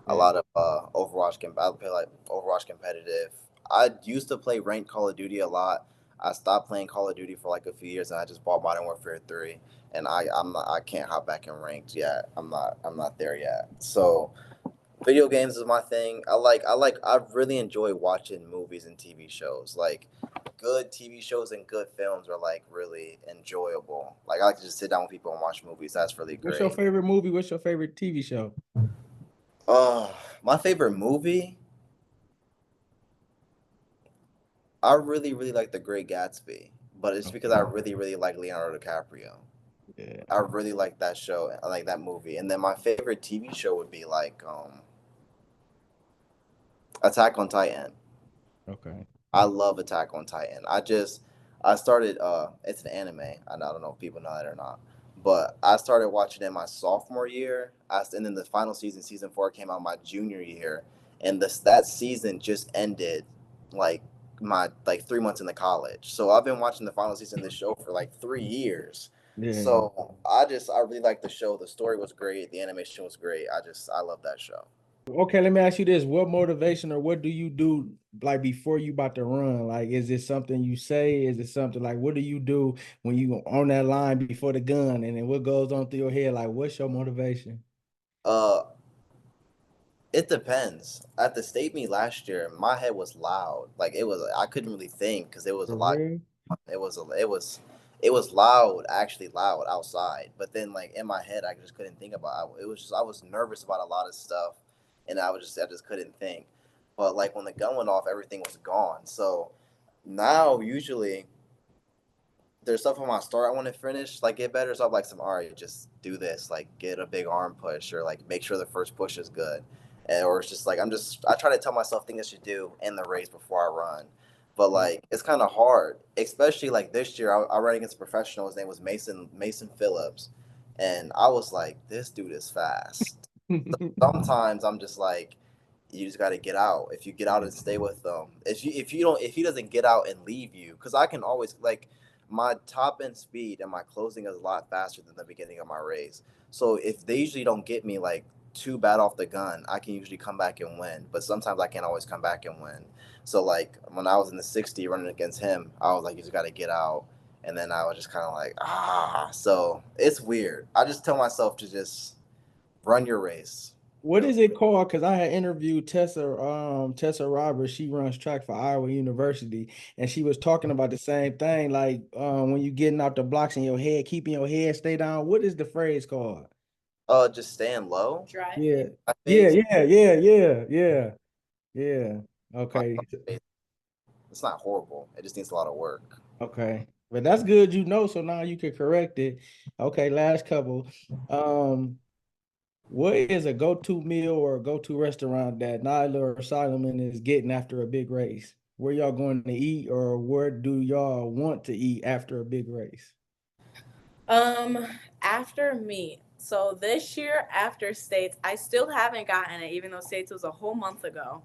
a Yeah. lot of Overwatch. I play like Overwatch competitive. I used to play ranked Call of Duty a lot. I stopped playing Call of Duty for like a few years, and I just bought Modern Warfare 3. And I can't hop back in ranked yet. I'm not there yet. So video games is my thing. I really enjoy watching movies and TV shows. Like good TV shows and good films are like really enjoyable. Like I like to just sit down with people and watch movies. That's really What's your great. favorite movie? What's your favorite TV show? Uh my favorite movie, I really like The Great Gatsby. but it's because I really, really like Leonardo DiCaprio. Yeah. I really like that show. I like that movie. And then my favorite TV show would be like Attack on Titan. Okay. I love Attack on Titan. I started it's an anime. I don't know if people know that or not. But I started watching it my sophomore year. And then the final season, season 4, came out my junior year. And that season just ended like my like 3 months into college. So I've been watching the final season of this show for like 3 years. Yeah. So I really like the show. The story was great. The animation was great. I love that show. Okay, let me ask you this. What motivation or what do you do like before you about to run? Like, is it something you say? Is it something like what do you do when you on that line before the gun? And then what goes on through your head? Like, what's your motivation? Uh It depends. At the state meet last year, my head was loud. Like it was, I couldn't really think because it was a For lot. real? It was loud, actually loud outside. But then, like in my head, I just couldn't think about it. It was just I was nervous about a lot of stuff, and I just couldn't think. But like when the gun went off, everything was gone. So now usually there's stuff on my story I want to finish, like get better. So I'm like, all right, just do this, like get a big arm push or like make sure the first push is good. Or it's just like I try to tell myself things I should do in the race before I run. But like it's kind of hard, especially like this year. I ran against a professional. His name was Mason Phillips, and I was like, this dude is fast. Sometimes I'm just like, you just got to get out. If you get out and stay with them, if he doesn't get out and leave you, because I can always like my top end speed and my closing is a lot faster than the beginning of my race. So if they usually don't get me like too bad off the gun, I can usually come back and win. But sometimes I can't always come back and win. So like when I was in the 60 running against him, I was like, you just got to get out. And then I was just kind of like, ah. So it's weird. I just tell myself to just run your race. What Really. is it called? Because I had interviewed Tessa Roberts. She runs track for Iowa University, and she was talking about the same thing. Like when you getting out the blocks in your head, keeping your head stay down. What is the phrase called? Just staying low. Dry Yeah, face. I yeah, face. yeah, yeah, yeah, yeah, yeah. Okay, It's not horrible. It just needs a lot of work. okay, but that's good, you know. So now you can correct it. Okay, last couple. Um, what is a go-to meal or a go-to restaurant that Nyla or Solomon is getting after a big race? Where y'all going to eat, or where do y'all want to eat after a big race? Um, After me. So this year after states, I still haven't gotten it, even though states was a whole month ago.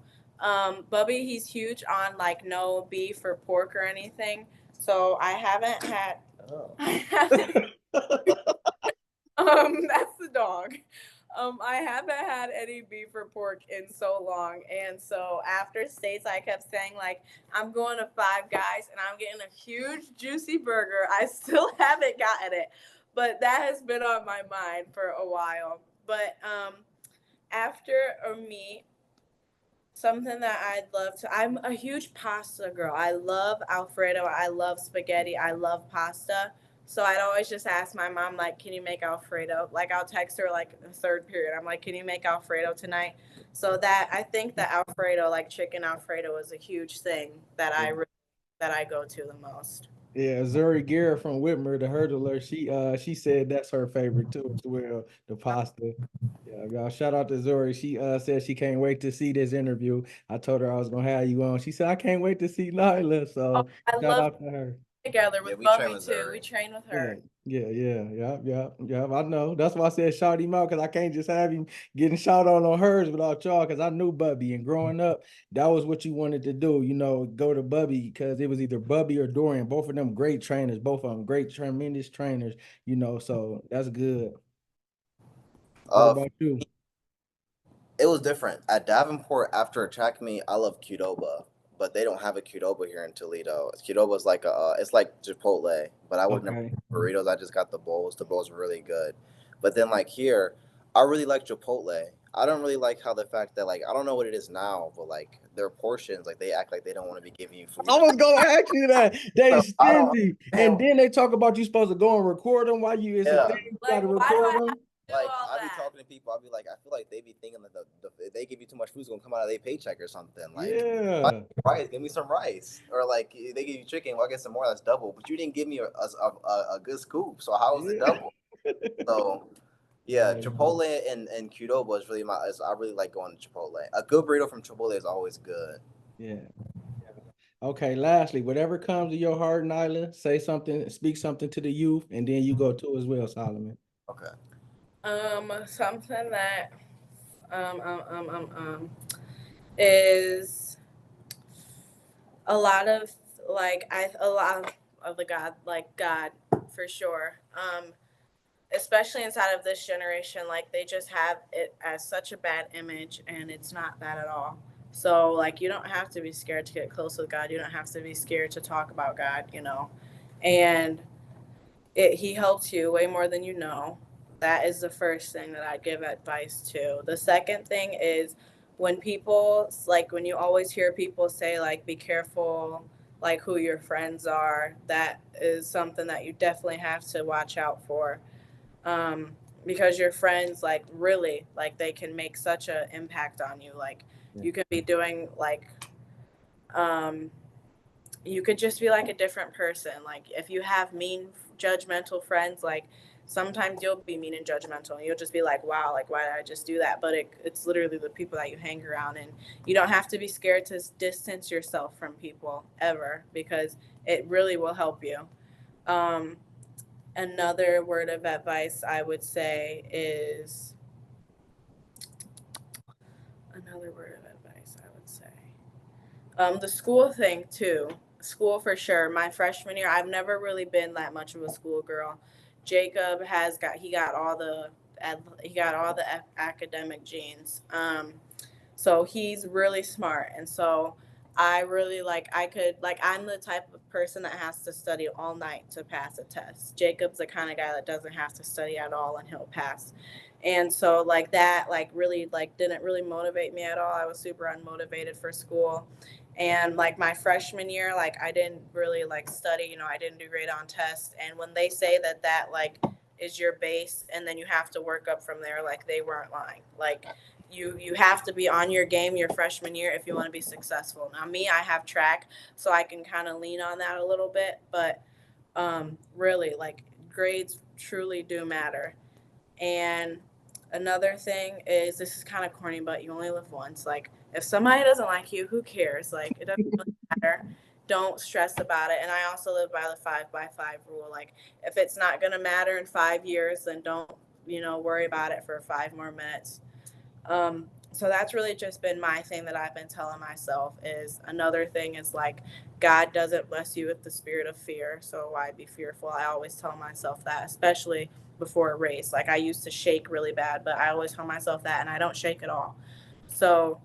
Bubby, he's huge on like no beef or pork or anything. So I haven't had. Oh. I haven't. That's the dog. I haven't had any beef or pork in so long, and so after states, I kept saying like I'm going to Five Guys and I'm getting a huge juicy burger. I still haven't gotten it, but that has been on my mind for a while. But after a meet, something that I'd love to. I'm a huge pasta girl. I love Alfredo. I love spaghetti. I love pasta. So I'd always just ask my mom, like, can you make Alfredo? Like, I'll text her, like, the third period. I'm like, can you make Alfredo tonight? So that I think that Alfredo, like chicken Alfredo, is a huge thing that that I go to the most. Yeah, Zuri Garrett from Whitmer, the hurdler, she said that's her favorite too as well, the pasta. Yeah, y'all shout out to Zuri. She said she can't wait to see this interview. I told her I was gonna have you on. She said I can't wait to see Nyla. Oh, So I shout love out to her. together Yeah, with we train Bubby with too. We Zuri. train with Yeah, her. yeah. I know. That's why I said shout him out because I can't just have him getting shout out on hers without y'all. Because I knew Bubby, and growing up, that was what you wanted to do. You know, go to Bubby because it was either Bubby or Dorian. Both of them great trainers. Both of them great, tremendous trainers. You know, so that's good. What Uh, about you? it was different at Davenport after a track meet. I love Qdoba, but they don't have a Qdoba here in Toledo. Qdoba is like it's like Chipotle, but I would never Okay. burritos. I just got the bowls. The bowls were really good, but then like here, I really like Chipotle. I don't really like how the fact that like I don't know what it is now, but like their portions, like they act like they don't want to be giving you food. I was gonna ask you that. They So I don't stingy, and understand. then they talk about you supposed to go and record them while you. It's a thing. Yeah, You got Like, to why do I record have them. to do like all I be talking to people, I'll be like, I feel like they be thinking that if they give you too much food, it's gonna come out of their paycheck or something. Like, why Yeah. rice? Give me some rice. Or like they give you chicken, well, I get some more. That's double. But you didn't give me a good scoop. So how is it Yeah. double? So yeah, Yeah. Chipotle and Qdoba is really I really like going to Chipotle. A good burrito from Chipotle is always good. Yeah. Okay, lastly, whatever comes to your heart, Nyla, say something, speak something to the youth, and then you go to as well, Solomon. Okay. Something that um um um um um is a lot of a lot of the God for sure. Especially inside of this generation, like they just have it as such a bad image, and it's not that at all. So like you don't have to be scared to get close with God. You don't have to be scared to talk about God, and he helps you way more than you know. That is the first thing that I give advice to. The second thing is when you always hear people say like be careful like who your friends are. That is something that you definitely have to watch out for, um, because your friends like really like they can make such an impact on you. Like Yeah. you can be doing um, you could just be like a different person. Like if you have mean, judgmental friends, like sometimes you'll be mean and judgmental, and you'll just be like, "Wow, like why did I just do that?" But it's literally the people that you hang around, and you don't have to be scared to distance yourself from people ever because it really will help you. Um, Another word of advice I would say is another word of advice I would say. The school thing too. School for sure. My freshman year, I've never really been that much of a school girl. Jacob has got he got all the academic genes. So he's really smart, and so I really I'm the type of person that has to study all night to pass a test. Jacob's the kind of guy that doesn't have to study at all and he'll pass. And so like that really didn't really motivate me at all. I was super unmotivated for school. And like my freshman year, like I didn't really like study, I didn't do great on tests. And when they say that is your base and then you have to work up from there, like they weren't lying. Like you have to be on your game your freshman year if you want to be successful. Now me, I have track, so I can kind of lean on that a little bit, but really like grades truly do matter. And another thing is, this is kind of corny, but you only live once. Like if somebody doesn't like you, who cares? Like it doesn't really matter. Don't stress about it. And I also live by the 5 by 5 rule. Like if it's not gonna matter in 5 years, then don't worry about it for 5 more minutes. So that's really just been my thing that I've been telling myself. Is another thing is like God doesn't bless you with the spirit of fear, so why be fearful? I always tell myself that, especially before a race. Like I used to shake really bad, but I always tell myself that, and I don't shake at all. So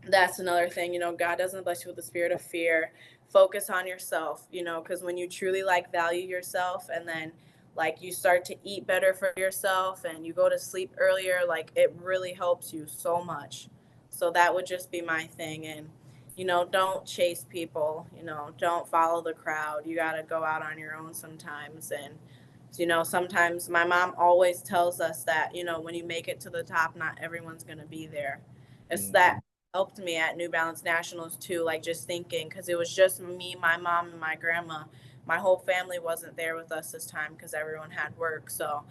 that's another thing. God doesn't bless you with the spirit of fear. Focus on yourself, because when you truly like value yourself, and then like you start to eat better for yourself and you go to sleep earlier, like it really helps you so much. So that would just be my thing. And don't chase people, don't follow the crowd. You got to go out on your own sometimes. And sometimes my mom always tells us that when you make it to the top, not everyone's going to be there. It's that helped me at New Balance Nationals too, like just thinking, because it was just me, my mom, and my grandma. My whole family wasn't there with us this time because everyone had work. So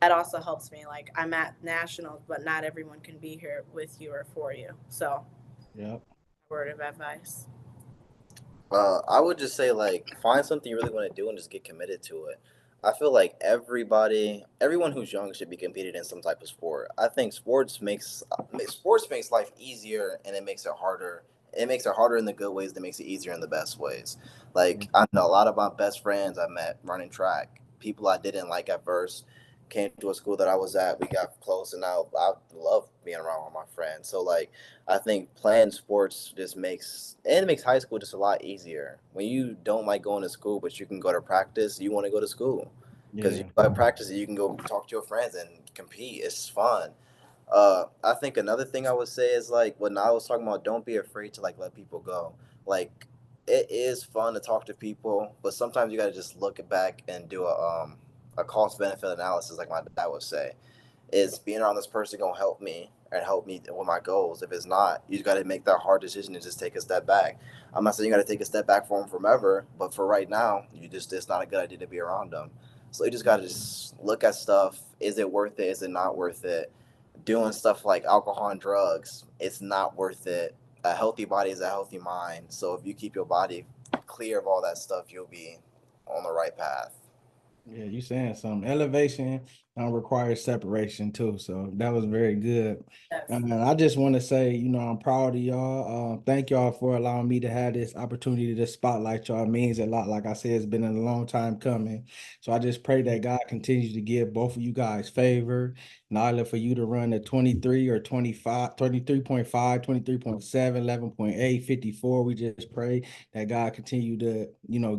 that also helps me. Like I'm at nationals, but not everyone can be here with you or for you. So Yep. word of advice. I would just say like find something you really want to do and just get committed to it. I feel like everyone who's young should be competed in some type of sport. I think sports makes life easier and it makes it harder. It makes it harder in the good ways that makes it easier in the best ways. Yeah. Like I know a lot of my best friends I met running track. People I didn't like at first came to a school that I was at. We got close, and now I love being around with my friends. So like I think playing sports just makes high school just a lot easier. When you don't like going to school, but you can go to practice, you want to go to school because you Yeah. like practice, you can go talk to your friends and compete. It's fun. I think another thing I would say is like when I was talking about, don't be afraid to like let people go. Like it is fun to talk to people, but sometimes you got to just look it back and do a cost benefit analysis, like my dad would say. Is being around this person gonna help me and help me with my goals? If it's not, you got to make that hard decision and just take a step back. I'm not saying you got to take a step back from them forever, but for right now, it's not a good idea to be around them. So you just got to just look at stuff. Is it worth it? Is it not worth it? Doing stuff like alcohol and drugs, it's not worth it. A healthy body is a healthy mind. So if you keep your body clear of all that stuff, you'll be on the right path. Yeah, you saying something. Elevation requires separation too. So that was very good. Yes. And I just want to say, I'm proud of y'all. Thank y'all for allowing me to have this opportunity to spotlight y'all. It means a lot. Like I said, it's been a long time coming. So I just pray that God continues to give both of you guys favor. Nyla, for you to run a 23 or 25, 23.5, 23.7, 11.8, 54. We just pray that God continue to,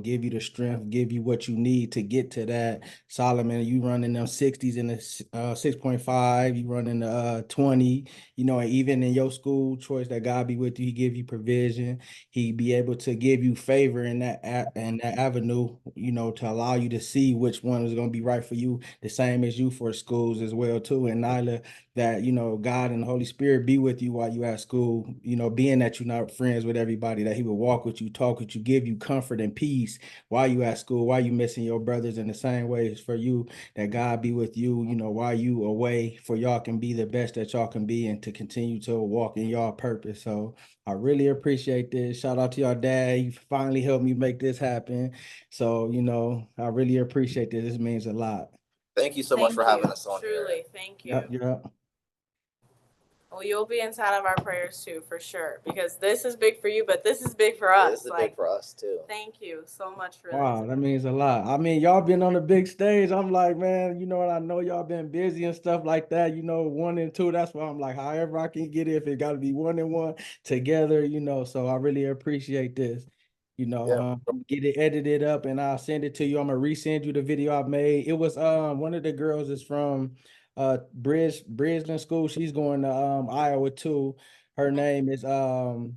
give you the strength, give you what you need to get to that. Solomon, you running them 60s in the 6.5, you running the 20, and even in your school choice, that God be with you, he give you provision, he be able to give you favor in that avenue, to allow you to see which one is going to be right for you, the same as you for schools as well too. And Nyla, that God and the Holy Spirit be with you while you at school, being that you're not friends with everybody, that he will walk with you, talk with you, give you comfort and peace while you at school, while you missing your brothers. In the same way as for you, that God be with you, while you away, for y'all can be the best that y'all can be and to continue to walk in y'all purpose. So I really appreciate this. Shout out to y'all dad. You finally helped me make this happen. So, I really appreciate this. This means a lot. Thank you so much Thank for you. having us on here. Truly, thank you. Yep, yep. Well, you'll be inside of our prayers too, for sure, because this is big for you, but this is big for Yeah, us. this is big for us too. Thank you so much for Wow, this. that means a lot. I mean, y'all been on the big stage. I'm like, man, what? I know y'all been busy and stuff like that, 1 and 2. That's why I'm like, however I can get it, if it got to be 1 and 1 together, So I really appreciate this. Yeah. Get it edited up and I'll send it to you. I'm gonna resend you the video I made. It was one of the girls is from Bridgeland School. She's going to Iowa too. Her name is what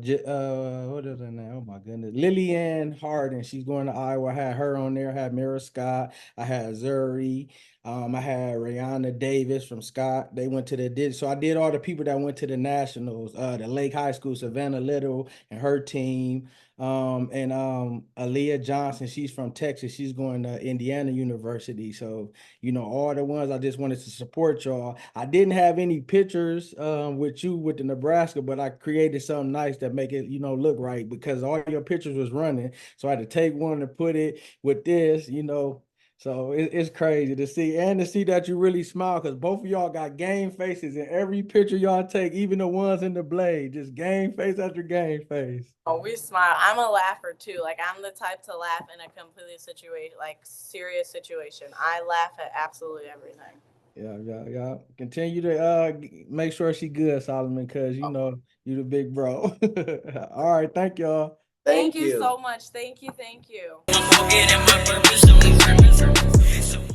is her name? Oh my goodness, Lillian Harden. She's going to Iowa. I had her on there. I had Mira Scott. I had Zuri. I had Rihanna Davis from Scott. They went to so I did all the people that went to the nationals. The Lake High School, Savannah Little and her team. And Aaliyah Johnson. She's from Texas. She's going to Indiana University. So all the ones I just wanted to support y'all. I didn't have any pictures with you with the Nebraska, but I created something nice that make it, look right because all your pictures was running. So I had to take one and put it with this. So it's crazy to see and to see that you really smile because both of y'all got game faces in every picture y'all take, even the ones in the blade, just game face after game face. Oh, we smile. I'm a laugher too. Like I'm the type to laugh in a completely situation, like serious situation. I laugh at absolutely everything. Yeah. Continue to make sure she good, Solomon, because you the big bro. All right, thank y'all. Thank you so much. Thank you. I'm